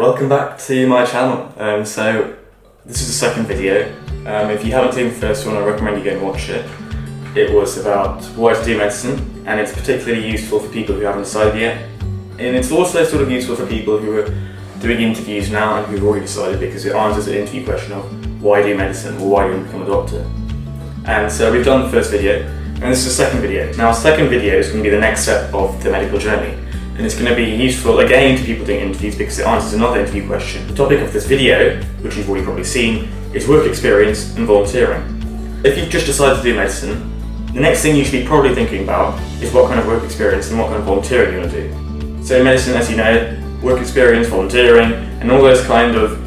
welcome back to my channel. So this is the second video. If you haven't seen the first one, I recommend you go and watch it. It was about why to do medicine, and it's particularly useful for people who haven't decided yet. And it's also sort of useful for people who are doing interviews now and who've already decided, because it answers the interview question of why do medicine, or why do you become a doctor. And so we've done the first video, and this is the second video. Now the second video is going to be the next step of the medical journey. And it's going to be useful again to people doing interviews because it answers another interview question. The topic of this video, which you've already probably seen, is work experience and volunteering. If you've just decided to do medicine, the next thing you should be probably thinking about is what kind of work experience and what kind of volunteering you want to do. So in medicine, as you know, work experience, volunteering, and all those kind of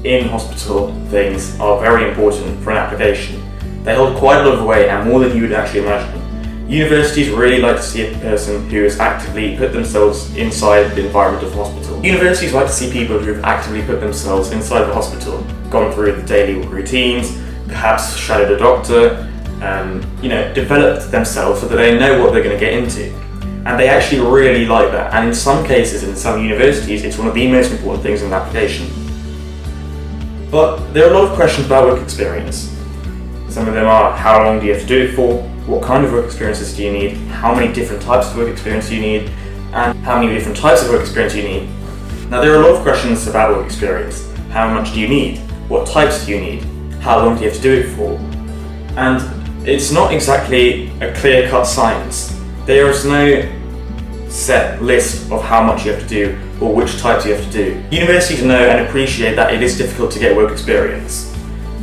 in-hospital things are very important for an application. They hold quite a lot of weight, and more than you would actually imagine. Universities really like to see a person who has actively put themselves inside the environment of the hospital. Universities like to see people who have actively put themselves inside the hospital, gone through the daily routines, perhaps shadowed a doctor, developed themselves so that they know what they're going to get into. And they actually really like that. And in some cases, in some universities, it's one of the most important things in the application. But there are a lot of questions about work experience. Some of them are, how long do you have to do it for? What kind of work experiences do you need? How many different types of work experience do you need? And how many different types of work experience do you need? Now there are a lot of questions about work experience. How much do you need? What types do you need? How long do you have to do it for? And it's not exactly a clear-cut science. There is no set list of how much you have to do or which types you have to do. Universities know and appreciate that it is difficult to get work experience,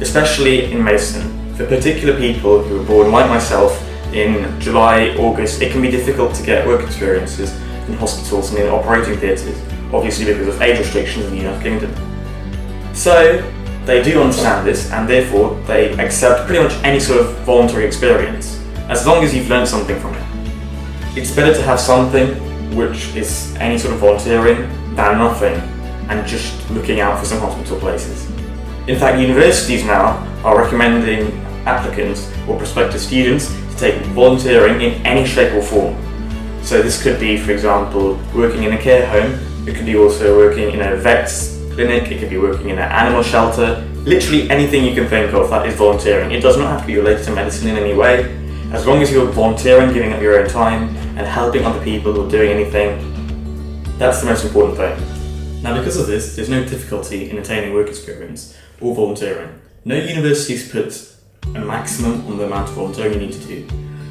especially in medicine. For particular people who were born, like myself, in July, August, it can be difficult to get work experiences in hospitals and in operating theatres, obviously because of age restrictions in the United Kingdom. So they do understand this, and therefore they accept pretty much any sort of voluntary experience, as long as you've learned something from it. It's better to have something which is any sort of volunteering than nothing and just looking out for some hospital places. In fact, universities now are recommending applicants or prospective students to take volunteering in any shape or form. So this could be, for example, working in a care home, it could be also working in a vet's clinic, it could be working in an animal shelter, literally anything you can think of that is volunteering. It does not have to be related to medicine in any way. As long as you're volunteering, giving up your own time and helping other people or doing anything, that's the most important thing. Now because of this, there's no difficulty in attaining work experience or volunteering. No universities put a maximum on the amount of volunteering you need to do.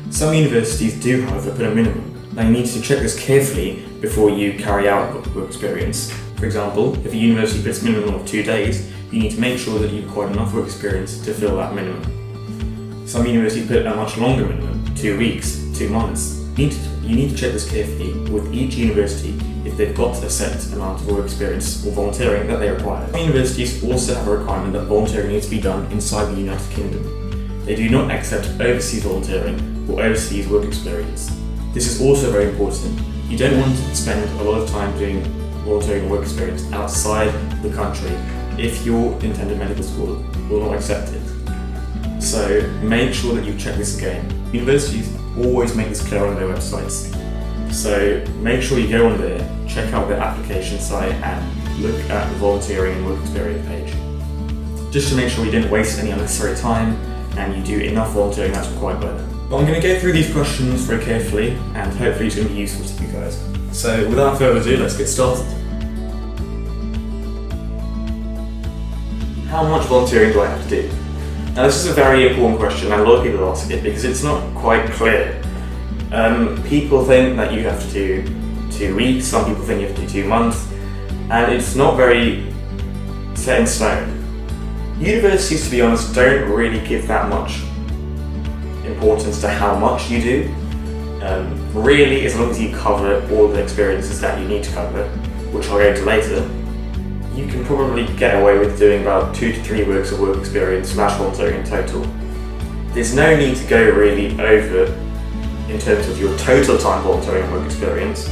Some universities do, however, put a minimum. Now you need to check this carefully before you carry out work experience. For example, if a university puts a minimum of 2 days, you need to make sure that you've quite enough work experience to fill that minimum. Some universities put a much longer minimum, 2 weeks, 2 months. You need to check this carefully with each university if they've got a set amount of work experience or volunteering that they require. Some universities also have a requirement that volunteering needs to be done inside the United Kingdom. They do not accept overseas volunteering or overseas work experience. This is also very important. You don't want to spend a lot of time doing volunteering or work experience outside the country if your intended medical school will not accept it. So make sure that you check this again. Universities always make this clear on their websites. So make sure you go on there, check out their application site and look at the volunteering and work experience page. Just to make sure you didn't waste any unnecessary time and you do enough volunteering that's required by them. But I'm going to go through these questions very carefully and hopefully it's going to be useful to you guys. So without further ado, let's get started. How much volunteering do I have to do? Now this is a very important question and a lot of people ask it because it's not quite clear. People think that you have to do 2 weeks, some people think you have to do 2 months, and it's not very set in stone. Universities, to be honest, don't really give that much importance to how much you do. Really, as long as you cover all the experiences that you need to cover, which I'll go into later, you can probably get away with doing about 2 to 3 weeks of work experience / volunteering in total. There's no need to go really over in terms of your total time volunteering and work experience.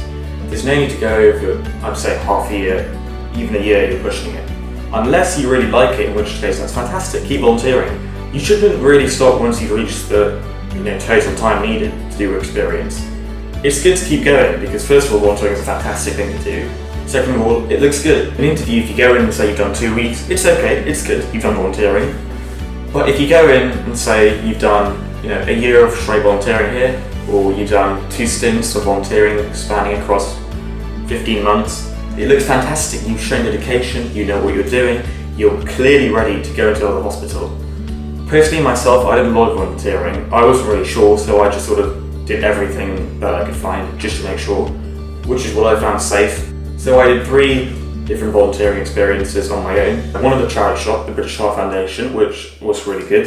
There's no need to go over, I'd say, half a year, even a year you're pushing it. Unless you really like it, in which case that's fantastic, keep volunteering. You shouldn't really stop once you've reached the total time needed to do work experience. It's good to keep going because first of all, volunteering is a fantastic thing to do. Second of all, it looks good. An interview, if you go in and say you've done 2 weeks, it's okay, it's good, you've done volunteering. But if you go in and say you've done a year of straight volunteering here, or you've done 2 stints of volunteering spanning across 15 months, it looks fantastic. You've shown dedication, you know what you're doing, you're clearly ready to go into the hospital. Personally, myself, I did a lot of volunteering. I wasn't really sure, so I just sort of did everything that I could find just to make sure, which is what I found safe. So I did 3 different volunteering experiences on my own. One of the charity shop, the BHF Charity Foundation, which was really good.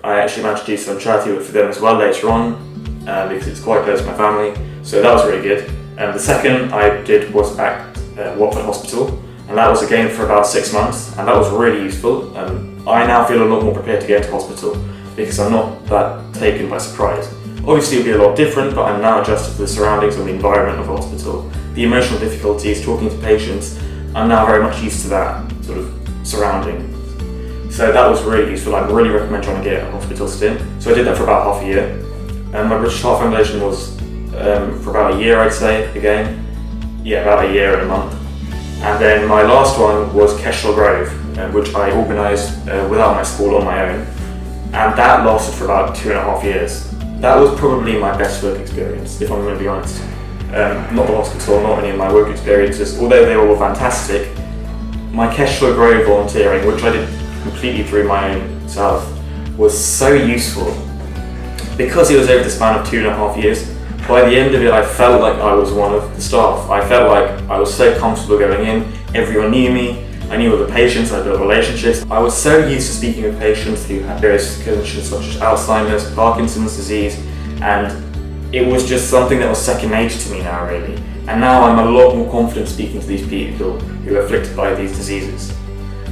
I actually managed to do some charity work for them as well later on, because it's quite close to my family, so that was really good. The second I did was at Watford Hospital, and that was again for about 6 months, and that was really useful. I now feel a lot more prepared to go into hospital because I'm not that taken by surprise. Obviously it'll be a lot different, but I'm now adjusted to the surroundings and the environment of the hospital. The emotional difficulties, talking to patients, I'm now very much used to that sort of surrounding. So that was really useful. I really recommend trying to get a hospital stint. So I did that for about half a year. My BHF Charity Foundation was for about a year, I'd say, again. Yeah, about a year and a month. And then my last one was Kestrel, which I organised without my school on my own. And that lasted for about 2.5 years. That was probably my best work experience, if I'm going to be honest. Not the hospital, not any of my work experiences, although they were all fantastic. My Kestrel volunteering, which I did completely through my own self, was so useful. Because it was over the span of 2.5 years, by the end of it I felt like I was one of the staff. I felt like I was so comfortable going in, everyone knew me, I knew all the patients, I built relationships. I was so used to speaking with patients who had various conditions such as Alzheimer's, Parkinson's disease, and it was just something that was second nature to me now, really. And now I'm a lot more confident speaking to these people who are afflicted by these diseases.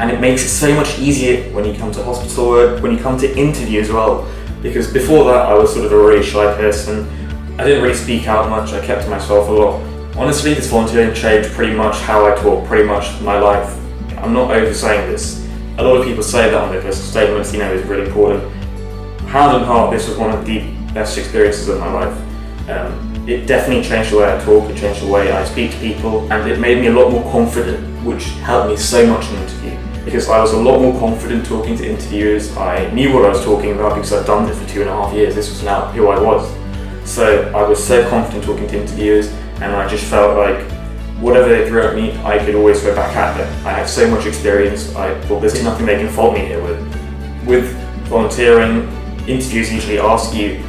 And it makes it so much easier when you come to hospital work, when you come to interview as well. Because before that I was sort of a really shy person. I didn't really speak out much, I kept to myself a lot. Honestly, this volunteering changed pretty much how I talk, pretty much my life. I'm not oversaying this. A lot of people say that on their personal statements, it's really important. Hand on heart, this was one of the best experiences of my life. It definitely changed the way I talk, it changed the way I speak to people, and it made me a lot more confident, which helped me so much in an interview. Because I was a lot more confident talking to interviewers, I knew what I was talking about because I'd done this for 2.5 years, this was now who I was. So I was so confident talking to interviewers, and I just felt like whatever they threw at me, I could always go back at them. I had so much experience, I thought there's nothing they can fault me here with. With volunteering, interviews usually ask you,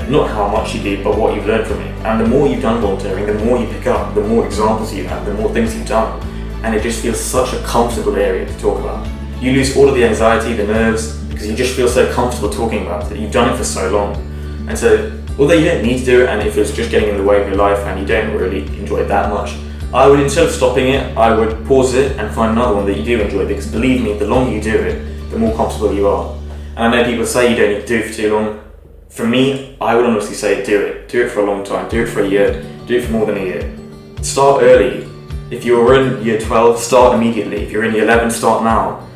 not how much you did, but what you've learned from it. And the more you've done volunteering, the more you pick up, the more examples you have, the more things you've done. And it just feels such a comfortable area to talk about. You lose all of the anxiety, the nerves, because you just feel so comfortable talking about it. You've done it for so long. And so, although you don't need to do it, and if it's just getting in the way of your life and you don't really enjoy it that much, I would, instead of stopping it, I would pause it and find another one that you do enjoy, because believe me, the longer you do it, the more comfortable you are. And I know people say you don't need to do it for too long. For me, I would honestly say do it. Do it for a long time, do it for a year, do it for more than a year. Start early. If you're in year 12, start immediately. If you're in year 11, start now.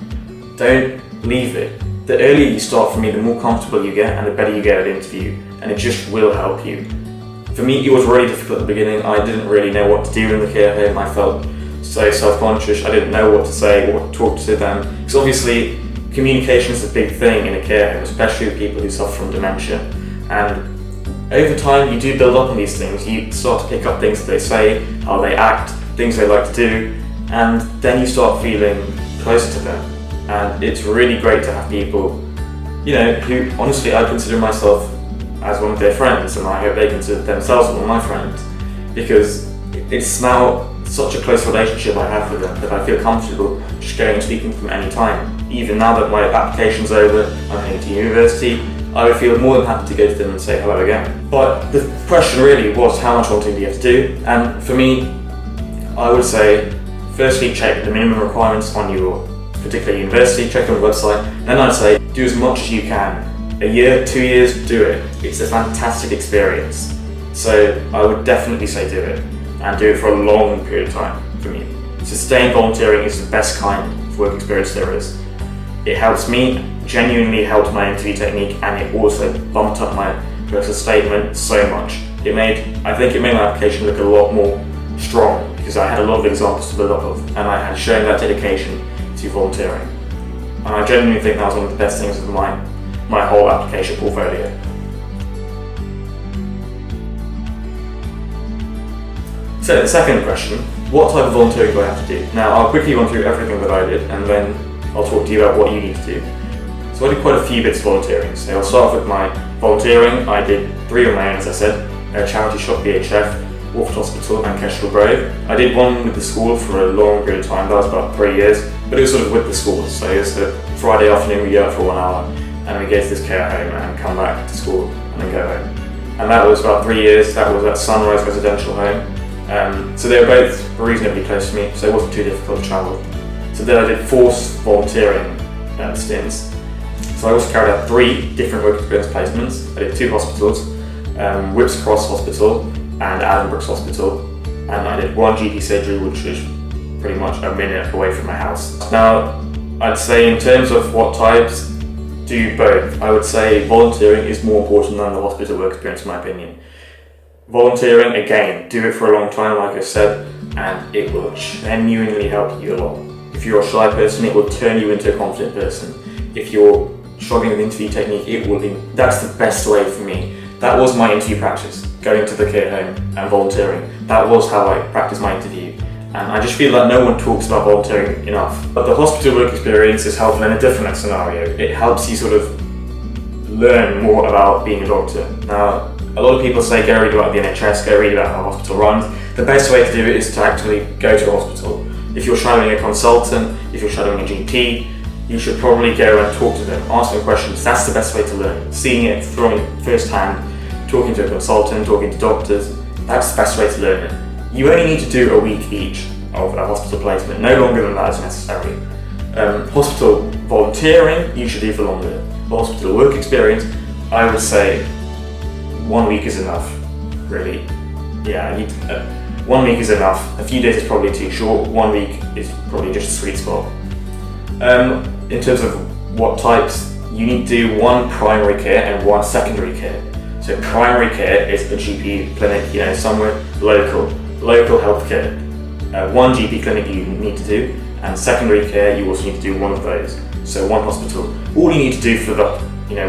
Don't leave it. The earlier you start, for me, the more comfortable you get and the better you get at an interview, and it just will help you. For me, it was really difficult at the beginning. I didn't really know what to do in the care home. I felt so self-conscious. I didn't know what to say, what to talk to them. Because obviously, communication is a big thing in a care home, especially with people who suffer from dementia. And over time, you do build up on these things. You start to pick up things that they say, how they act, things they like to do, and then you start feeling closer to them. And it's really great to have people, who honestly I consider myself as one of their friends, and I hope they consider themselves one of my friends, because it's now such a close relationship I have with them that I feel comfortable just going and speaking to them any time. Even now that my application's over, I'm heading to university, I would feel more than happy to go to them and say hello again. But the question really was, how much volunteering do you have to do? And for me, I would say, firstly check the minimum requirements on your particular university, check on the website, then I'd say do as much as you can. A year, 2 years, do it. It's a fantastic experience. So I would definitely say do it, and do it for a long period of time for me. Sustained volunteering is the best kind of work experience there is. It helps me, genuinely helped my interview technique, and it also bumped up my personal statement so much. I think it made my application look a lot more strong, because I had a lot of examples to build up of, and I had shown that dedication to volunteering. And I genuinely think that was one of the best things of my whole application portfolio. So the second question, what type of volunteering do I have to do? Now I'll quickly run through everything that I did, and then I'll talk to you about what you need to do. So I did quite a few bits of volunteering. So I'll start off with my volunteering. I did 3 on my own, as I said, a charity shop, BHF, Watford Hospital and Kestrel. I did one with the school for a long period of time, that was about 3 years, but it was sort of with the school. So it was a Friday afternoon, we go out for 1 hour, and we go to this care home and come back to school and then go home. And that was about 3 years. That was at Sunrise Residential Home. So they were both reasonably close to me, so it wasn't too difficult to travel. So then I did 4 volunteering stints. So I also carried out 3 different work experience placements. I did 2 hospitals, Whipps Cross Hospital and Addenbrooke Hospital, and I did 1 GP surgery, which was pretty much a minute away from my house. Now, I'd say in terms of what types, do both. I would say volunteering is more important than the hospital work experience in my opinion. Volunteering, again, do it for a long time, like I said, and it will genuinely help you a lot. If you're a shy person, it will turn you into a confident person. If you're struggling with interview technique, that's the best way for me. That was my interview practice, going to the care home and volunteering. That was how I practiced my interview. And I just feel like no one talks about volunteering enough. But the hospital work experience is helpful in a different scenario. It helps you sort of learn more about being a doctor. Now, a lot of people say go read about the NHS, go read about how a hospital runs. The best way to do it is to actually go to a hospital. If you're shadowing a consultant, if you're shadowing a GP, you should probably go and talk to them, ask them questions. That's the best way to learn. Seeing it from firsthand, talking to a consultant, talking to doctors, that's the best way to learn it. You only need to do a week each of a hospital placement, no longer than that is necessary. Hospital volunteering, you should do for longer. The hospital work experience, I would say 1 week is enough, really. Yeah, 1 week is enough. A few days is probably too short. 1 week is probably just a sweet spot. In terms of what types, you need to do 1 primary care and 1 secondary care. So primary care is a GP clinic, somewhere local healthcare. 1 GP clinic you need to do, and secondary care you also need to do 1 of those. So 1 hospital. All you need to do for the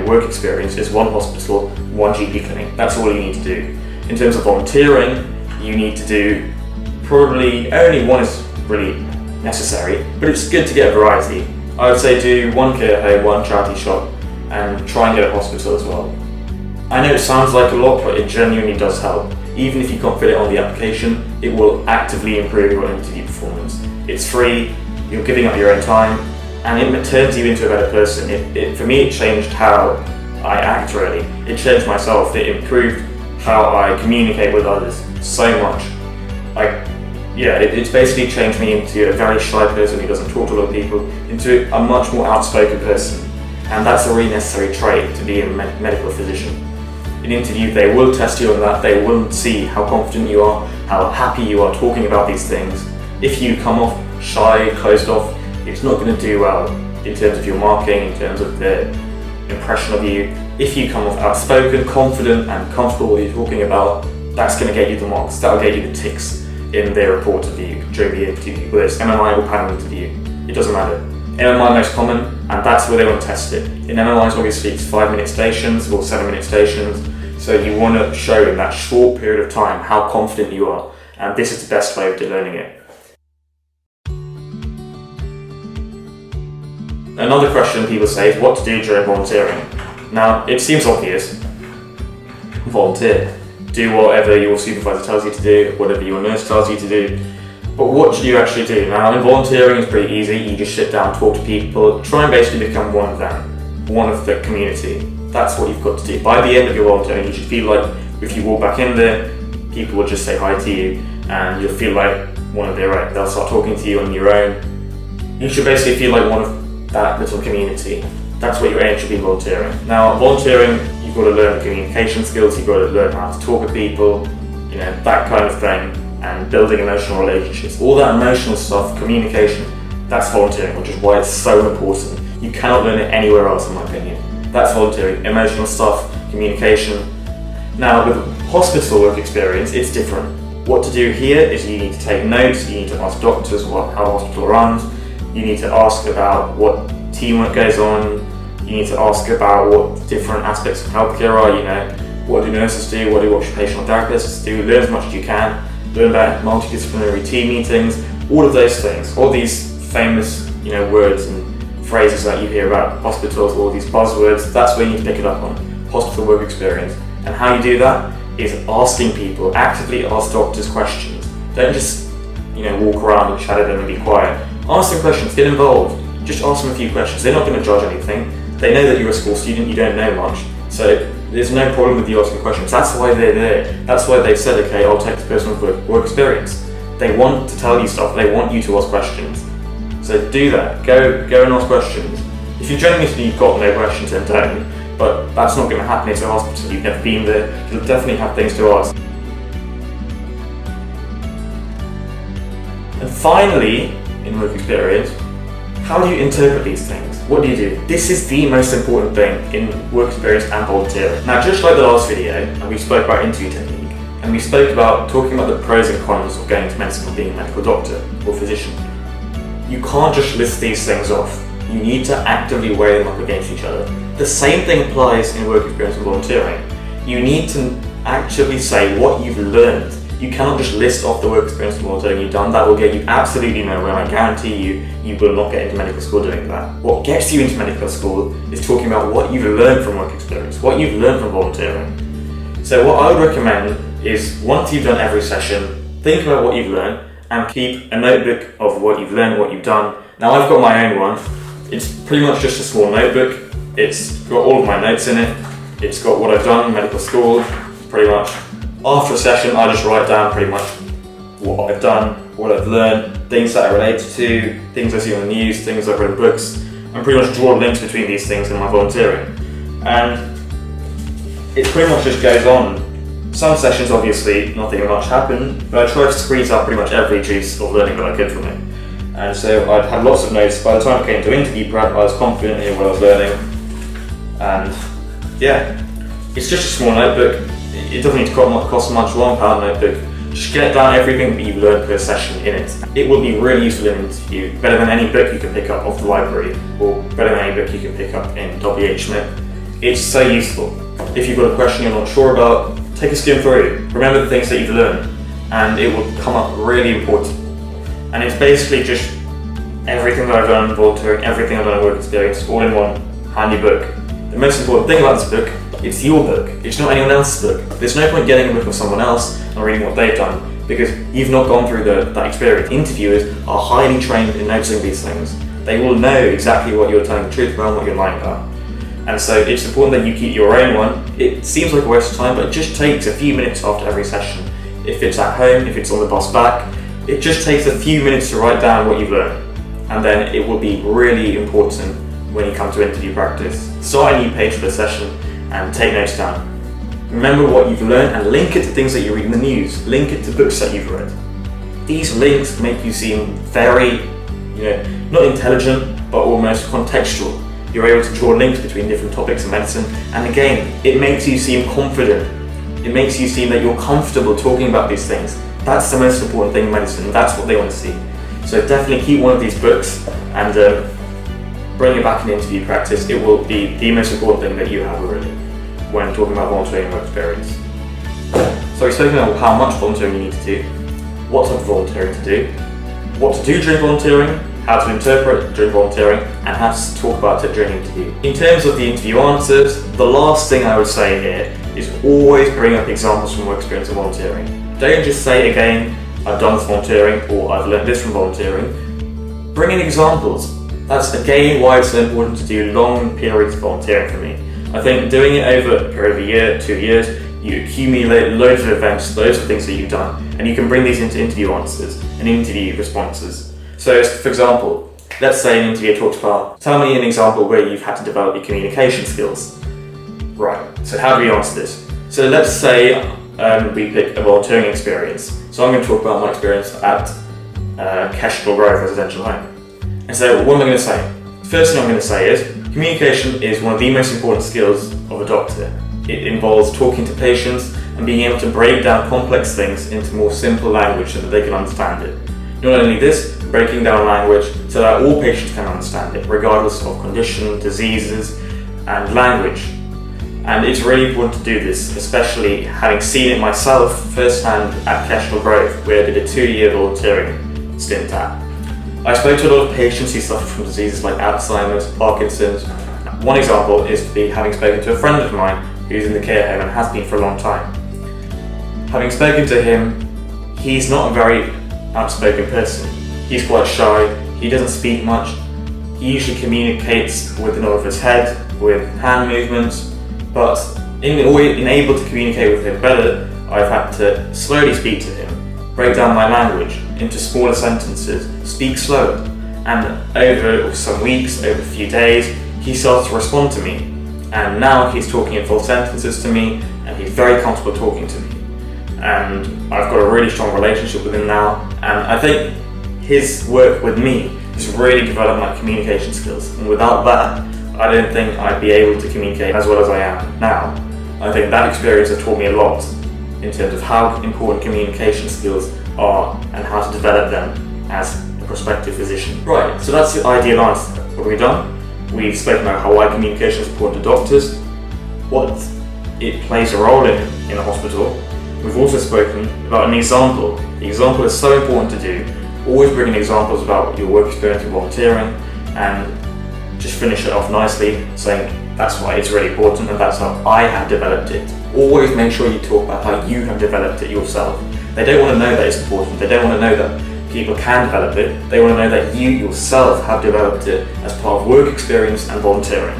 work experience is 1 hospital, 1 GP clinic. That's all you need to do. In terms of volunteering, you need to do probably only 1 is really necessary, but it's good to get a variety. I would say do 1 care home, 1 charity shop, and try and get a hospital as well. I know it sounds like a lot, but it genuinely does help. Even if you can't fit it on the application, it will actively improve your interview performance. It's free, you're giving up your own time, and it turns you into a better person. For me, it changed how I act really. It changed myself. It improved how I communicate with others so much. It's basically changed me into a very shy person who doesn't talk to a lot of people, into a much more outspoken person. And that's a really necessary trait to be a medical physician. In interview, they will test you on that. They will see how confident you are, how happy you are talking about these things. If you come off shy, closed off, it's not going to do well in terms of your marking, in terms of the impression of you. If you come off outspoken, confident and comfortable with what you're talking about, that's going to get you the marks. That'll get you the ticks in their report of you during the interview, whether it's MMI or panel interview. It doesn't matter. MMI most common, and that's where they want to test it. In MMIs, obviously, it's 5-minute stations or 7-minute stations, so you want to show in that short period of time how confident you are, and this is the best way of learning it. Another question people say is what to do during volunteering. Now, it seems obvious. Volunteer. Do whatever your supervisor tells you to do, whatever your nurse tells you to do. But what should you actually do? Now, in volunteering, it's pretty easy. You just sit down, talk to people, try and basically become one of them, one of the community. That's what you've got to do. By the end of your volunteering, you should feel like if you walk back in there, people will just say hi to you, and you'll feel like one of their own. They'll start talking to you on your own. You should basically feel like one of that little community. That's what your aim should be volunteering. Now, volunteering, you've got to learn communication skills, you've got to learn how to talk with people, that kind of thing, and building emotional relationships. All that emotional stuff, communication, that's volunteering, which is why it's so important. You cannot learn it anywhere else, in my opinion. That's volunteering, emotional stuff, communication. Now, with hospital work experience, it's different. What to do here is you need to take notes, you need to ask doctors how the hospital runs, you need to ask about what teamwork goes on, you need to ask about what different aspects of healthcare are, what do nurses do, what do occupational therapists do, learn as much as you can, learn about multidisciplinary team meetings, all of those things, all these famous words and phrases that you hear about hospitals, all these buzzwords, that's where you need to pick it up on, hospital work experience. And how you do that is asking people, actively ask doctors questions. Don't just walk around and shadow them and be quiet. Ask them questions, get involved, just ask them a few questions. They're not going to judge anything. They know that you're a school student, you don't know much, so there's no problem with you asking questions. That's why they're there. That's why they've said, okay, I'll take this person's work experience. They want to tell you stuff, they want you to ask questions. So do that, go and ask questions. If you genuinely you've got no questions, then don't, but that's not going to happen. It's a hospital, you've never been there, you'll definitely have things to ask. And finally, in work experience, how do you interpret these things? What do you do? This is the most important thing in work experience and volunteering. Now, just like the last video, and we spoke about interview technique, and we spoke about talking about the pros and cons of going to medicine or being a medical doctor or physician, you can't just list these things off. You need to actively weigh them up against each other. The same thing applies in work experience and volunteering. You need to actively say what you've learned. You cannot just list off the work experience and volunteering you've done. That will get you absolutely nowhere. I guarantee you will not get into medical school doing that. What gets you into medical school is talking about what you've learned from work experience, what you've learned from volunteering. So what I would recommend is, once you've done every session, think about what you've learned and keep a notebook of what you've learned, what you've done. Now, I've got my own one. It's pretty much just a small notebook. It's got all of my notes in it. It's got what I've done in medical school, pretty much. After a session, I just write down pretty much what I've done, what I've learned, things that I relate to, things I see on the news, things I've read in books, and pretty much draw links between these things in my volunteering. And it pretty much just goes on. Some sessions, obviously, nothing much happened, but I tried to squeeze out pretty much every juice of learning that I could from it. And so I'd had lots of notes. By the time I came to interview prep, I was confident in what I was learning. And yeah, it's just a small notebook. It doesn't need to cost much, £1 notebook. Just get down everything that you've learned per session in it. It will be really useful in an interview, better than any book you can pick up off the library, or better than any book you can pick up in WH Smith. It's so useful. If you've got a question you're not sure about, take a skim through. Remember the things that you've learned, and it will come up really important. And it's basically just everything that I've done in volunteering, everything I've done in work experience, all in one handy book. The most important thing about this book, it's your book. It's not anyone else's book. There's no point getting a book of someone else and reading what they've done, because you've not gone through that experience. Interviewers are highly trained in noticing these things. They will know exactly what you're telling the truth about and what you're lying about. And so it's important that you keep your own one. It seems like a waste of time, but it just takes a few minutes after every session. If it's at home, if it's on the bus back, it just takes a few minutes to write down what you've learned. And then it will be really important when you come to interview practice. Start a new page for the session and take notes down. Remember what you've learned and link it to things that you read in the news. Link it to books that you've read. These links make you seem very, not intelligent, but almost contextual. You're able to draw links between different topics in medicine, and again, it makes you seem confident. It makes you seem that you're comfortable talking about these things. That's the most important thing in medicine. That's what they want to see. So definitely keep one of these books and bring it back in interview practice. It will be the most important thing that you have really when talking about volunteering and work experience. So we've spoken about how much volunteering you need to do, what type of volunteering to do, what to do during volunteering, how to interpret during volunteering, and how to talk about it during interview. In terms of the interview answers, the last thing I would say here is always bring up examples from work experience and volunteering. Don't just say again, I've done this volunteering, or I've learned this from volunteering. Bring in examples. That's again why it's so important to do long periods of volunteering for me. I think doing it over a period of a year, 2 years, you accumulate loads of events, loads of things that you've done, and you can bring these into interview answers and interview responses. So, for example, let's say an interviewer talks about, tell me an example where you've had to develop your communication skills. Right, so how do we answer this? So let's say we pick a volunteering experience. So I'm going to talk about my experience at Kestrel residential home. And so what am I going to say? The first thing I'm going to say is, communication is one of the most important skills of a doctor. It involves talking to patients and being able to break down complex things into more simple language so that they can understand it. Not only this, breaking down language so that all patients can understand it, regardless of condition, diseases, and language. And it's really important to do this, especially having seen it myself firsthand at Kestrel, where I did a 2-year volunteering stint at. I spoke to a lot of patients who suffer from diseases like Alzheimer's, Parkinson's. One example is having spoken to a friend of mine who's in the care home and has been for a long time. Having spoken to him, he's not a very outspoken person. He's quite shy, he doesn't speak much. He usually communicates with the nod of his head, with hand movements, but in able to communicate with him better, I've had to slowly speak to him, break down my language into smaller sentences, speak slower, and over some weeks, over a few days, he started to respond to me, and now he's talking in full sentences to me, and he's very comfortable talking to me. And I've got a really strong relationship with him now, and I think his work with me has really developed my communication skills, and without that, I don't think I'd be able to communicate as well as I am now. I think that experience has taught me a lot in terms of how important communication skills are and how to develop them as a prospective physician. Right, so that's the ideal answer. What have we done? We've spoken about how why communication is important to doctors, what it plays a role in a hospital. We've also spoken about an example. The example is so important to do. Always bring in examples about your work experience in volunteering, and just finish it off nicely saying that's why it's really important and that's how I have developed it. Always make sure you talk about how you have developed it yourself. They don't want to know that it's important. They don't want to know that people can develop it. They want to know that you yourself have developed it as part of work experience and volunteering.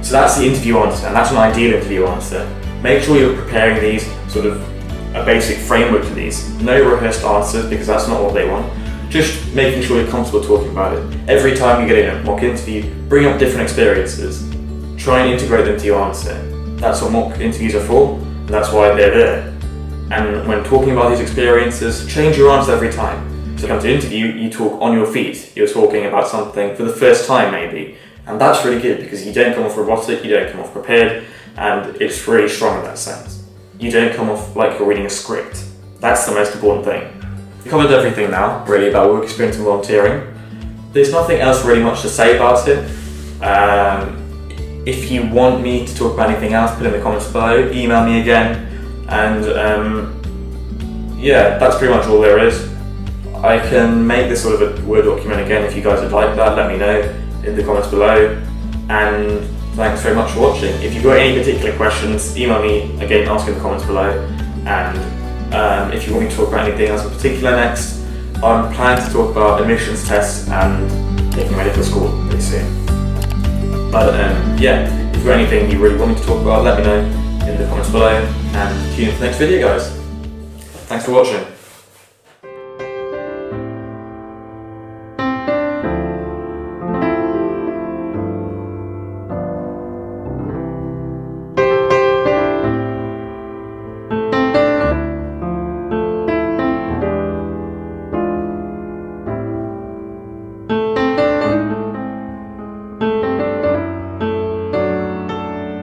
So that's the interview answer, and that's an ideal interview answer. Make sure you're preparing these sort of a basic framework to these. No rehearsed answers, because that's not what they want. Just making sure you're comfortable talking about it. Every time you get in a mock interview, bring up different experiences. Try and integrate them to your answer. That's what mock interviews are for, and that's why they're there. And when talking about these experiences, change your answer every time. So you come to interview, you talk on your feet. You're talking about something for the first time maybe. And that's really good because you don't come off robotic, you don't come off prepared, and it's really strong in that sense. You don't come off like you're reading a script. That's the most important thing. We covered everything now, really, about work experience and volunteering. There's nothing else really much to say about it. If you want me to talk about anything else, put in the comments below, email me again, and yeah, that's pretty much all there is. I can make this sort of a Word document again if you guys would like that, let me know in the comments below, and thanks very much for watching. If you've got any particular questions, email me again, ask in the comments below, and if you want me to talk about anything else in particular next, I'm planning to talk about admissions tests and getting ready for school pretty soon. But yeah, if you've got anything you really want me to talk about, let me know in the comments below, and tune in for the next video, guys. Thanks for watching.